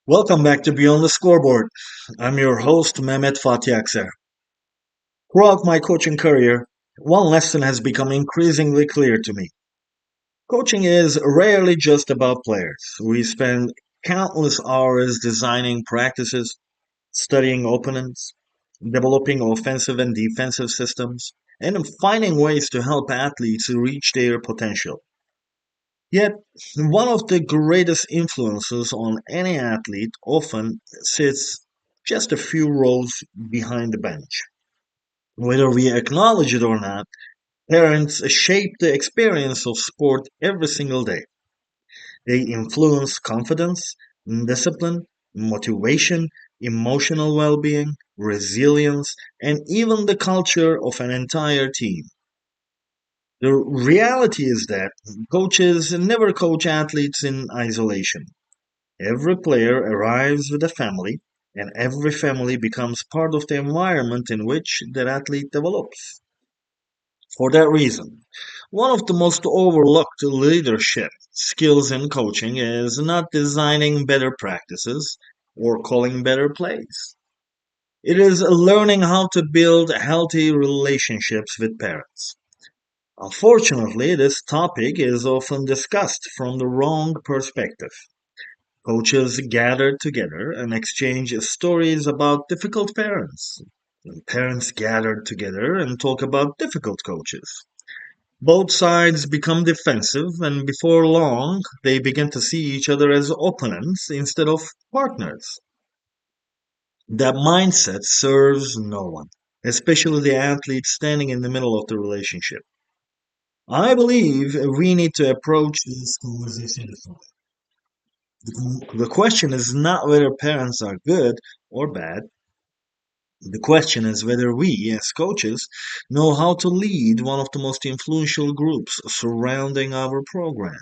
Welcome back to Beyond the Scoreboard. I'm your host, Mehmet Fatih Akser. Throughout my coaching career, one lesson has become increasingly clear to me. Coaching is rarely just about players. We spend countless hours designing practices, studying opponents, developing offensive and defensive systems, and finding ways to help athletes reach their potential. Yet, one of the greatest influences on any athlete often sits just a few rows behind the bench. Whether we acknowledge it or not, parents shape the experience of sport every single day. They influence confidence, discipline, motivation, emotional well being, resilience, and even the culture of an entire team. The reality is that coaches never coach athletes in isolation. Every player arrives with a family, and every family becomes part of the environment in which that athlete develops. For that reason, one of the most overlooked leadership skills in coaching is not designing better practices or calling better plays. It is learning how to build healthy relationships with parents. Unfortunately, this topic is often discussed from the wrong perspective. Coaches gather together and exchange stories about difficult parents. And parents gather together and talk about difficult coaches. Both sides become defensive, and before long, they begin to see each other as opponents instead of partners. That mindset serves no one, especially the athlete standing in the middle of the relationship. I believe we need to approach this conversation differently. The question is not whether parents are good or bad. The question is whether we, as coaches, know how to lead one of the most influential groups surrounding our program.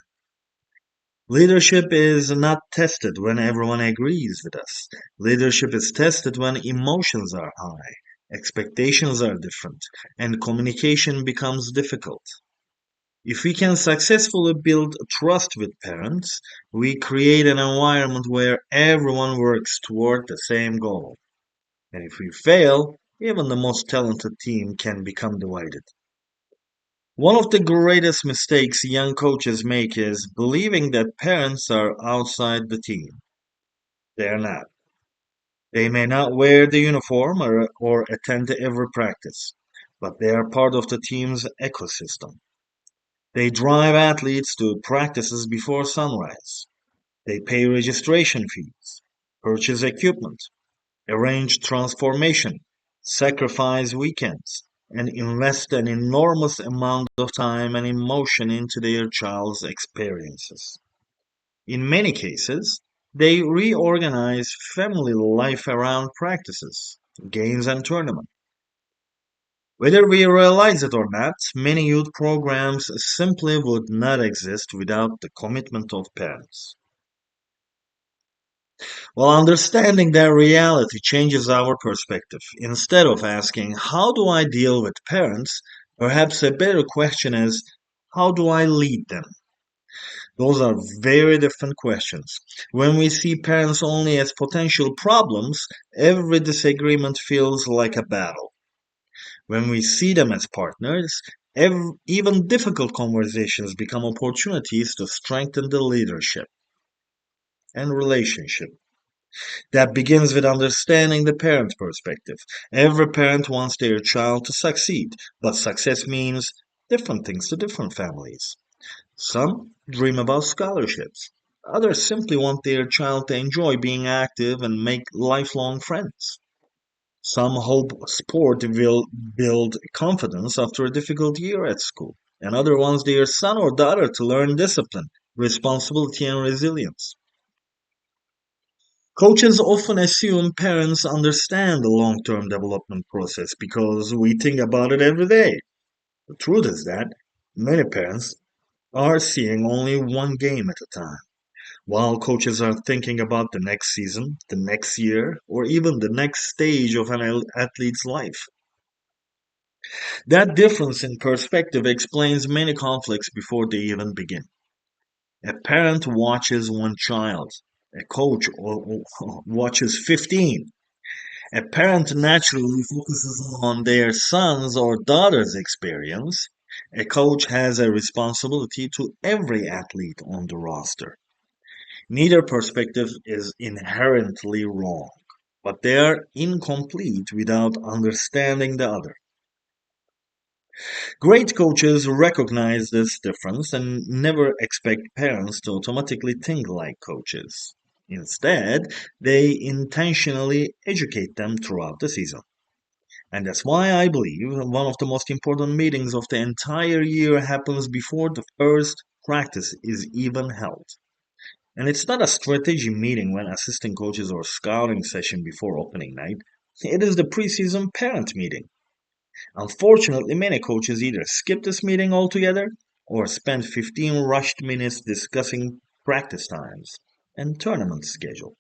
Leadership is not tested when everyone agrees with us. Leadership is tested when emotions are high, expectations are different, and communication becomes difficult. If we can successfully build trust with parents, we create an environment where everyone works toward the same goal. And if we fail, even the most talented team can become divided. One of the greatest mistakes young coaches make is believing that parents are outside the team. They are not. They may not wear the uniform or attend every practice, but they are part of the team's ecosystem. They drive athletes to practices before sunrise. They pay registration fees, purchase equipment, arrange transformation, sacrifice weekends, and invest an enormous amount of time and emotion into their child's experiences. In many cases, they reorganize family life around practices, games, and tournaments. Whether we realize it or not, many youth programs simply would not exist without the commitment of parents. Well, understanding that reality changes our perspective. Instead of asking, how do I deal with parents? Perhaps a better question is, how do I lead them? Those are very different questions. When we see parents only as potential problems, every disagreement feels like a battle. When we see them as partners, even difficult conversations become opportunities to strengthen the leadership and relationship. That begins with understanding the parent perspective. Every parent wants their child to succeed, but success means different things to different families. Some dream about scholarships. Others simply want their child to enjoy being active and make lifelong friends. Some hope sport will build confidence after a difficult year at school, and others want their son or daughter to learn discipline, responsibility, and resilience. Coaches often assume parents understand the long term development process because we think about it every day. The truth is that many parents are seeing only one game at a time, while coaches are thinking about the next season, the next year, or even the next stage of an athlete's life. That difference in perspective explains many conflicts before they even begin. A parent watches one child. A coach watches 15. A parent naturally focuses on their son's or daughter's experience. A coach has a responsibility to every athlete on the roster. Neither perspective is inherently wrong, but they are incomplete without understanding the other. Great coaches recognize this difference and never expect parents to automatically think like coaches. Instead, they intentionally educate them throughout the season. And that's why I believe one of the most important meetings of the entire year happens before the first practice is even held. And it's not a strategy meeting when assistant coaches or scouting session before opening night. It is the preseason parent meeting. Unfortunately, many coaches either skip this meeting altogether or spend 15 rushed minutes discussing practice times and tournament schedule.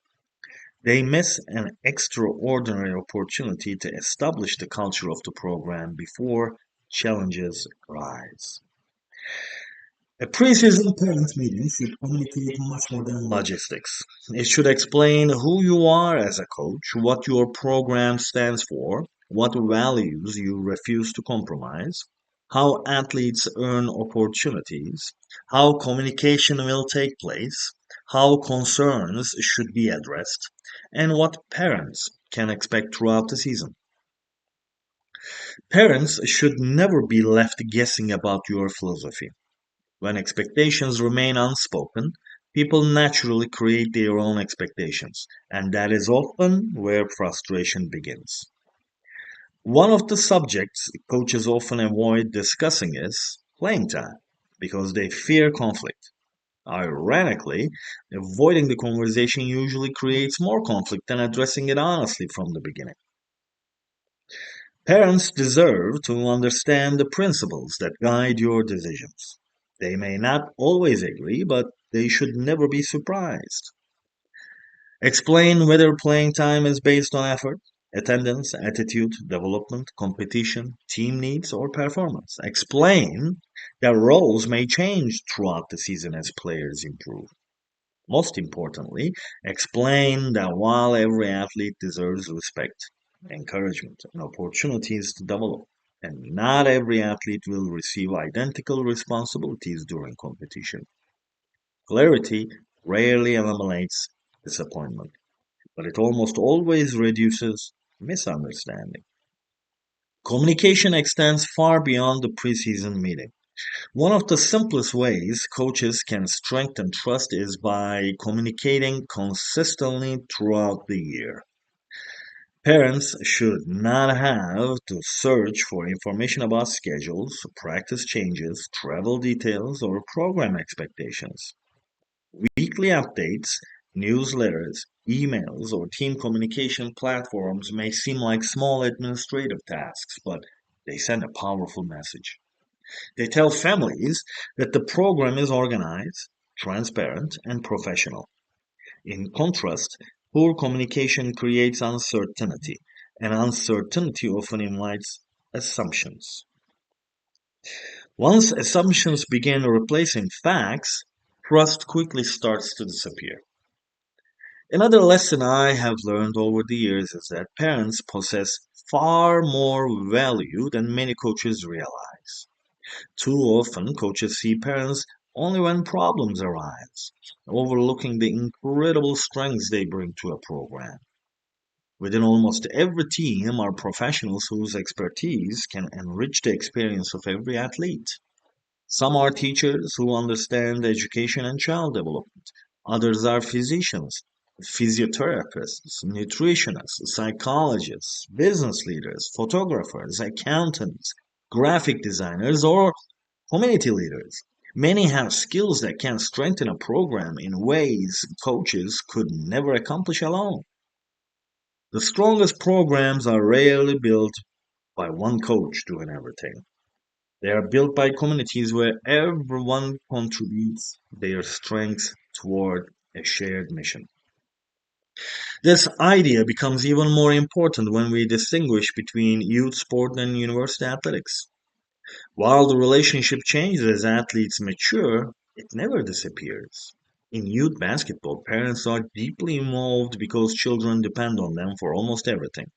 They miss an extraordinary opportunity to establish the culture of the program before challenges arise. A preseason parents meeting should communicate much more than logistics. It should explain who you are as a coach, what your program stands for, what values you refuse to compromise, how athletes earn opportunities, how communication will take place, how concerns should be addressed, and what parents can expect throughout the season. Parents should never be left guessing about your philosophy. When expectations remain unspoken, people naturally create their own expectations, and that is often where frustration begins. One of the subjects coaches often avoid discussing is playing time because they fear conflict. Ironically, avoiding the conversation usually creates more conflict than addressing it honestly from the beginning. Parents deserve to understand the principles that guide your decisions. They may not always agree, but they should never be surprised. Explain whether playing time is based on effort, attendance, attitude, development, competition, team needs, or performance. Explain that roles may change throughout the season as players improve. Most importantly, explain that while every athlete deserves respect, encouragement, and opportunities to develop, and not every athlete will receive identical responsibilities during competition. Clarity rarely eliminates disappointment, but it almost always reduces misunderstanding. Communication extends far beyond the preseason meeting. One of the simplest ways coaches can strengthen trust is by communicating consistently throughout the year. Parents should not have to search for information about schedules, practice changes, travel details, or program expectations. Weekly updates, newsletters, emails, or team communication platforms may seem like small administrative tasks, but they send a powerful message. They tell families that the program is organized, transparent, and professional. In contrast, poor communication creates uncertainty, and uncertainty often invites assumptions. Once assumptions begin replacing facts, trust quickly starts to disappear. Another lesson I have learned over the years is that parents possess far more value than many coaches realize. Too often, coaches see parents only when problems arise, overlooking the incredible strengths they bring to a program. Within almost every team are professionals whose expertise can enrich the experience of every athlete. Some are teachers who understand education and child development. Others are physicians, physiotherapists, nutritionists, psychologists, business leaders, photographers, accountants, graphic designers, or community leaders. Many have skills that can strengthen a program in ways coaches could never accomplish alone. The strongest programs are rarely built by one coach doing everything. They are built by communities where everyone contributes their strengths toward a shared mission. This idea becomes even more important when we distinguish between youth sport and university athletics. While the relationship changes as athletes mature, it never disappears. In youth basketball, parents are deeply involved because children depend on them for almost everything.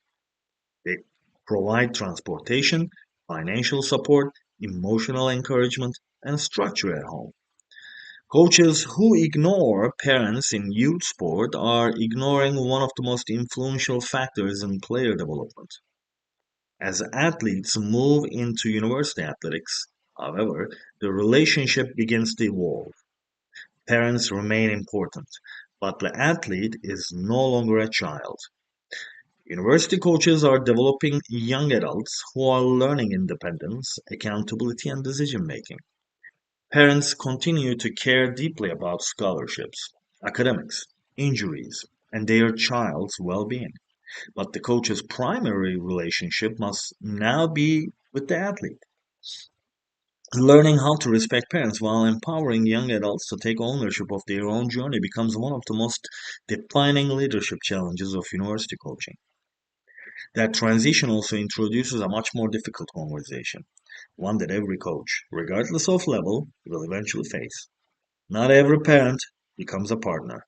They provide transportation, financial support, emotional encouragement, and structure at home. Coaches who ignore parents in youth sport are ignoring one of the most influential factors in player development. As athletes move into university athletics, however, the relationship begins to evolve. Parents remain important, but the athlete is no longer a child. University coaches are developing young adults who are learning independence, accountability, and decision making. Parents continue to care deeply about scholarships, academics, injuries, and their child's well being. But the coach's primary relationship must now be with the athlete. Learning how to respect parents while empowering young adults to take ownership of their own journey becomes one of the most defining leadership challenges of university coaching. That transition also introduces a much more difficult conversation, one that every coach, regardless of level, will eventually face. Not every parent becomes a partner.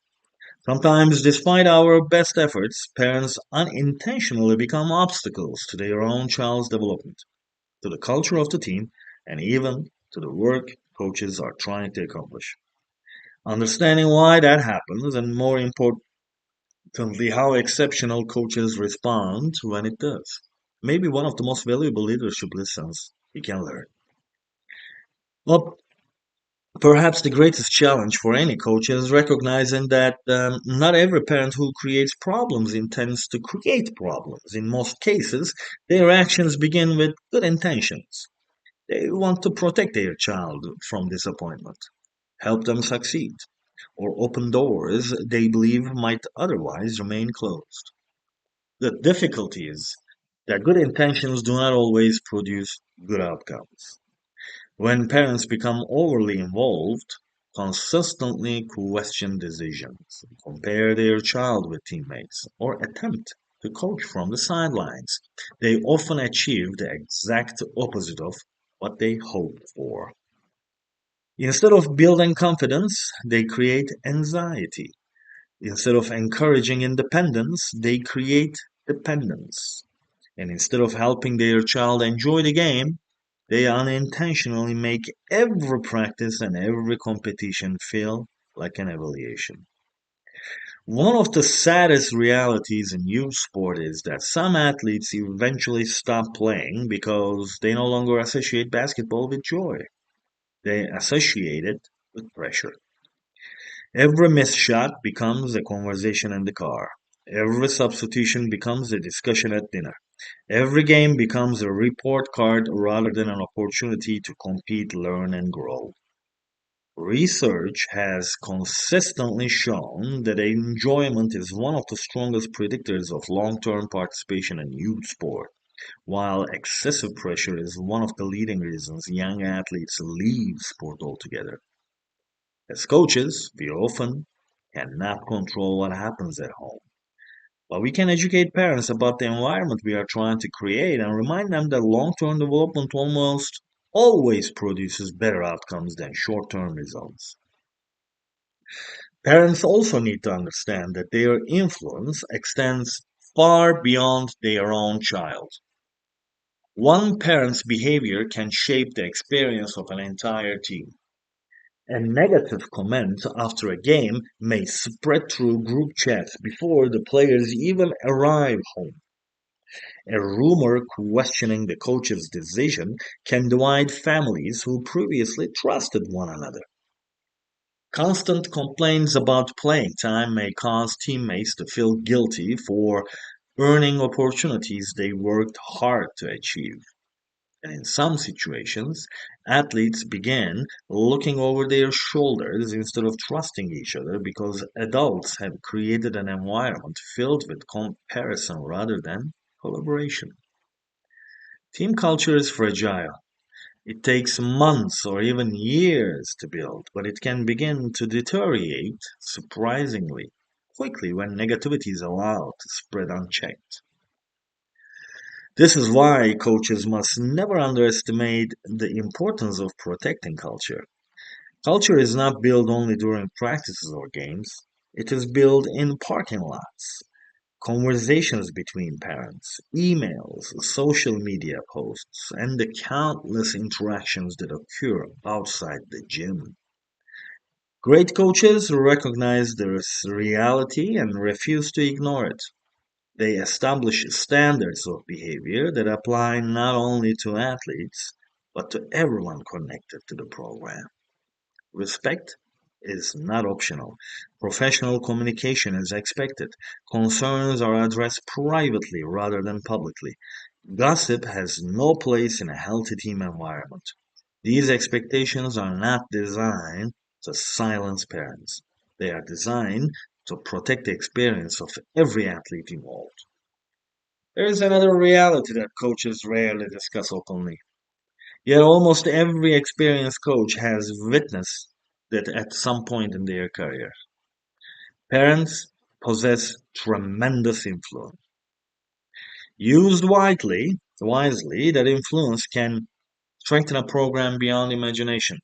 Sometimes, despite our best efforts, parents unintentionally become obstacles to their own child's development, to the culture of the team, and even to the work coaches are trying to accomplish. Understanding why that happens, and more importantly, how exceptional coaches respond when it does, may be one of the most valuable leadership lessons we can learn. Well, perhaps the greatest challenge for any coach is recognizing that not every parent who creates problems intends to create problems. In most cases, their actions begin with good intentions. They want to protect their child from disappointment, help them succeed, or open doors they believe might otherwise remain closed. The difficulty is that good intentions do not always produce good outcomes. When parents become overly involved, consistently question decisions, compare their child with teammates, or attempt to coach from the sidelines, they often achieve the exact opposite of what they hoped for. Instead of building confidence, they create anxiety. Instead of encouraging independence, they create dependence. And instead of helping their child enjoy the game, they unintentionally make every practice and every competition feel like an evaluation. One of the saddest realities in youth sport is that some athletes eventually stop playing because they no longer associate basketball with joy. They associate it with pressure. Every missed shot becomes a conversation in the car. Every substitution becomes a discussion at dinner. Every game becomes a report card rather than an opportunity to compete, learn, and grow. Research has consistently shown that enjoyment is one of the strongest predictors of long term participation in youth sport, while excessive pressure is one of the leading reasons young athletes leave sport altogether. As coaches, we often cannot control what happens at home. But we can educate parents about the environment we are trying to create and remind them that long term development almost always produces better outcomes than short term results. Parents also need to understand that their influence extends far beyond their own child. One parent's behavior can shape the experience of an entire team. A negative comment after a game may spread through group chats before the players even arrive home. A rumor questioning the coach's decision can divide families who previously trusted one another. Constant complaints about playing time may cause teammates to feel guilty for earning opportunities they worked hard to achieve. And in some situations, athletes begin looking over their shoulders instead of trusting each other because adults have created an environment filled with comparison rather than collaboration. Team culture is fragile. It takes months or even years to build, but it can begin to deteriorate surprisingly quickly when negativity is allowed to spread unchecked. This is why coaches must never underestimate the importance of protecting culture. Culture is not built only during practices or games, it is built in parking lots, conversations between parents, emails, social media posts, and the countless interactions that occur outside the gym. Great coaches recognize this reality and refuse to ignore it. They establish standards of behavior that apply not only to athletes, but to everyone connected to the program. Respect is not optional. Professional communication is expected. Concerns are addressed privately rather than publicly. Gossip has no place in a healthy team environment. These expectations are not designed to silence parents. They are designed to protect the experience of every athlete involved. There is another reality that coaches rarely discuss openly. Yet almost every experienced coach has witnessed that at some point in their career. Parents possess tremendous influence. Used wisely, that influence can strengthen a program beyond imagination.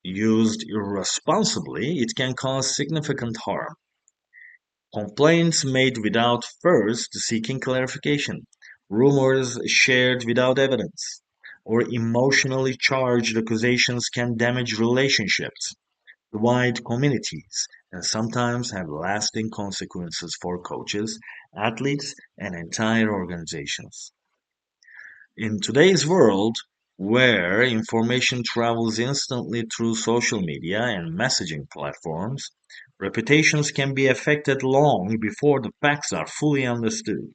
Used irresponsibly, it can cause significant harm. Complaints made without first seeking clarification, rumors shared without evidence, or emotionally charged accusations can damage relationships, divide communities, and sometimes have lasting consequences for coaches, athletes, and entire organizations. In today's world, where information travels instantly through social media and messaging platforms, reputations can be affected long before the facts are fully understood.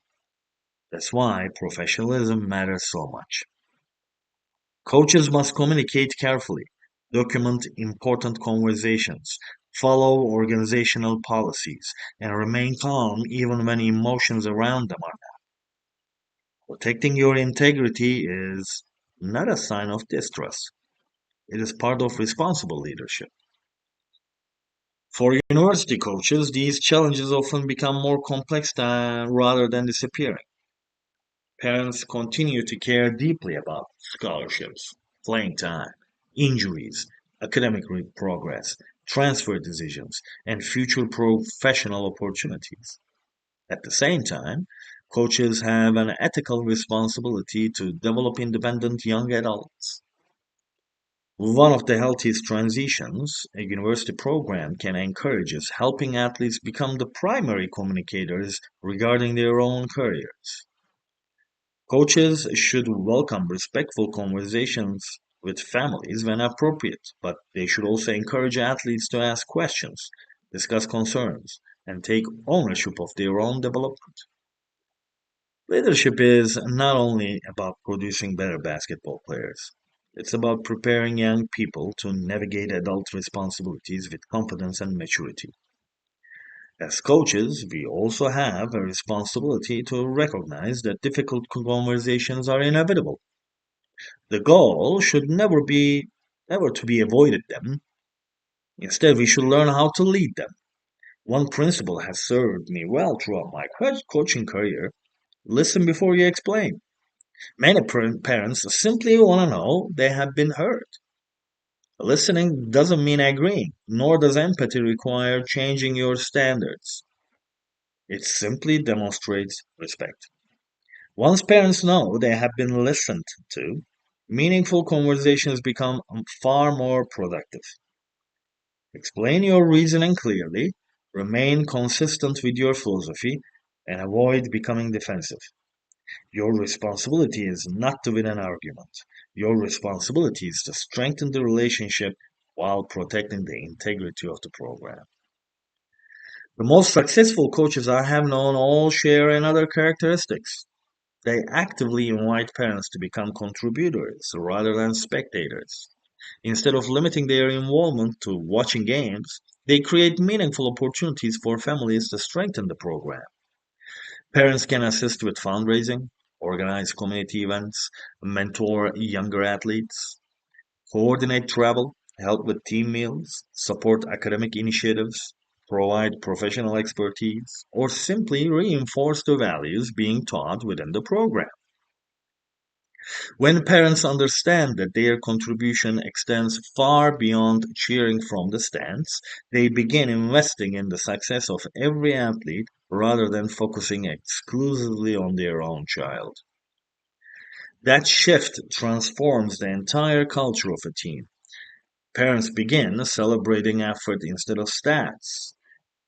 That's why professionalism matters so much. Coaches must communicate carefully, document important conversations, follow organizational policies, and remain calm even when emotions around them are. Protecting your integrity is not a sign of distrust. It is part of responsible leadership. For university coaches, these challenges often become more complex rather than disappearing. Parents continue to care deeply about scholarships, playing time, injuries, academic progress, transfer decisions, and future professional opportunities. At the same time, coaches have an ethical responsibility to develop independent young adults. One of the healthiest transitions a university program can encourage is helping athletes become the primary communicators regarding their own careers. Coaches should welcome respectful conversations with families when appropriate, but they should also encourage athletes to ask questions, discuss concerns, and take ownership of their own development. Leadership is not only about producing better basketball players. It's about preparing young people to navigate adult responsibilities with confidence and maturity. As coaches, we also have a responsibility to recognize that difficult conversations are inevitable. The goal should never to be avoided them. Instead, we should learn how to lead them. One principle has served me well throughout my coaching career: listen before you explain. Many parents simply want to know they have been heard. Listening doesn't mean agreeing, nor does empathy require changing your standards. It simply demonstrates respect. Once parents know they have been listened to, meaningful conversations become far more productive. Explain your reasoning clearly, remain consistent with your philosophy, and avoid becoming defensive. Your responsibility is not to win an argument. Your responsibility is to strengthen the relationship while protecting the integrity of the program. The most successful coaches I have known all share another characteristics. They actively invite parents to become contributors rather than spectators. Instead of limiting their involvement to watching games, they create meaningful opportunities for families to strengthen the program. Parents can assist with fundraising, organize community events, mentor younger athletes, coordinate travel, help with team meals, support academic initiatives, provide professional expertise, or simply reinforce the values being taught within the program. When parents understand that their contribution extends far beyond cheering from the stands, they begin investing in the success of every athlete rather than focusing exclusively on their own child. That shift transforms the entire culture of a team. Parents begin celebrating effort instead of stats.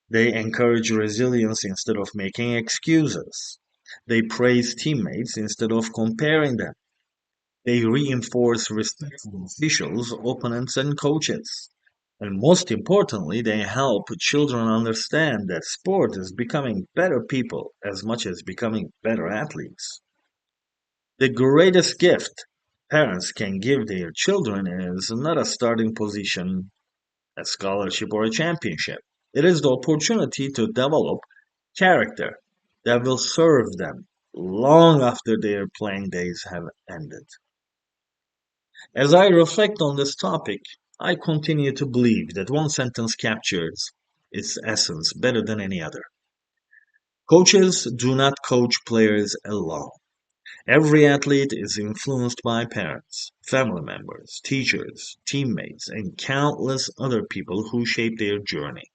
They encourage resilience instead of making excuses. They praise teammates instead of comparing them. They reinforce respect for officials, opponents, and coaches. And most importantly, they help children understand that sport is becoming better people as much as becoming better athletes. The greatest gift parents can give their children is not a starting position, a scholarship, or a championship. It is the opportunity to develop character that will serve them long after their playing days have ended. As I reflect on this topic, I continue to believe that one sentence captures its essence better than any other. Coaches do not coach players alone. Every athlete is influenced by parents, family members, teachers, teammates, and countless other people who shape their journey.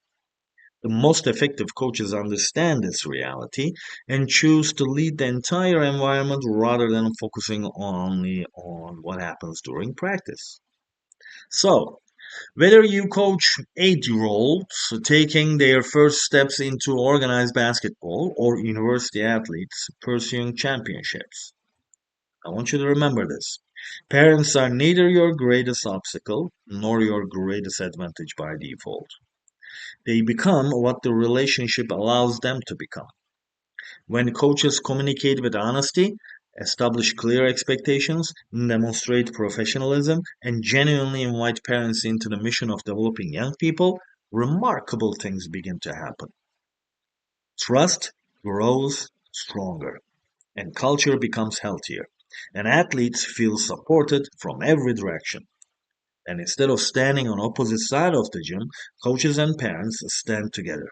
The most effective coaches understand this reality and choose to lead the entire environment rather than focusing only on what happens during practice. So, whether you coach 8-year-olds taking their first steps into organized basketball or university athletes pursuing championships, I want you to remember this. Parents are neither your greatest obstacle nor your greatest advantage by default. They become what the relationship allows them to become. When coaches communicate with honesty, establish clear expectations, demonstrate professionalism, and genuinely invite parents into the mission of developing young people, remarkable things begin to happen. Trust grows stronger, and culture becomes healthier, and athletes feel supported from every direction. And instead of standing on opposite sides of the gym, coaches and parents stand together,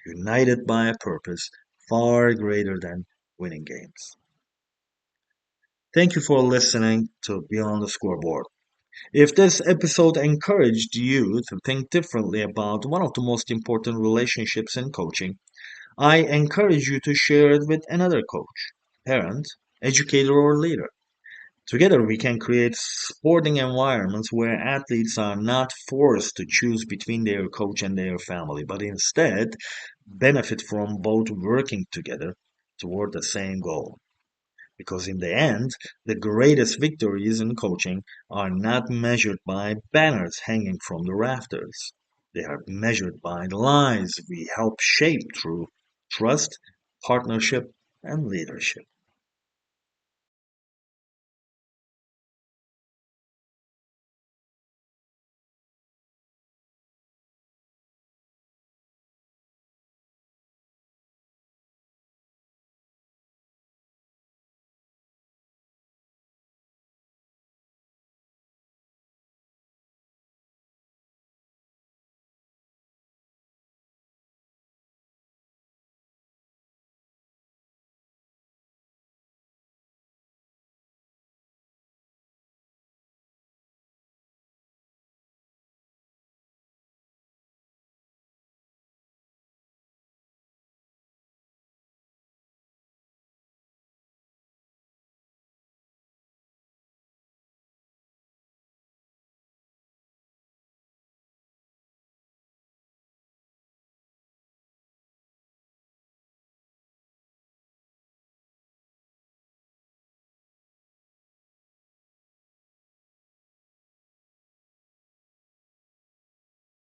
united by a purpose far greater than winning games. Thank you for listening to Beyond the Scoreboard. If this episode encouraged you to think differently about one of the most important relationships in coaching, I encourage you to share it with another coach, parent, educator, or leader. Together, we can create sporting environments where athletes are not forced to choose between their coach and their family, but instead benefit from both working together toward the same goal. Because in the end, the greatest victories in coaching are not measured by banners hanging from the rafters. They are measured by the lives we help shape through trust, partnership, and leadership.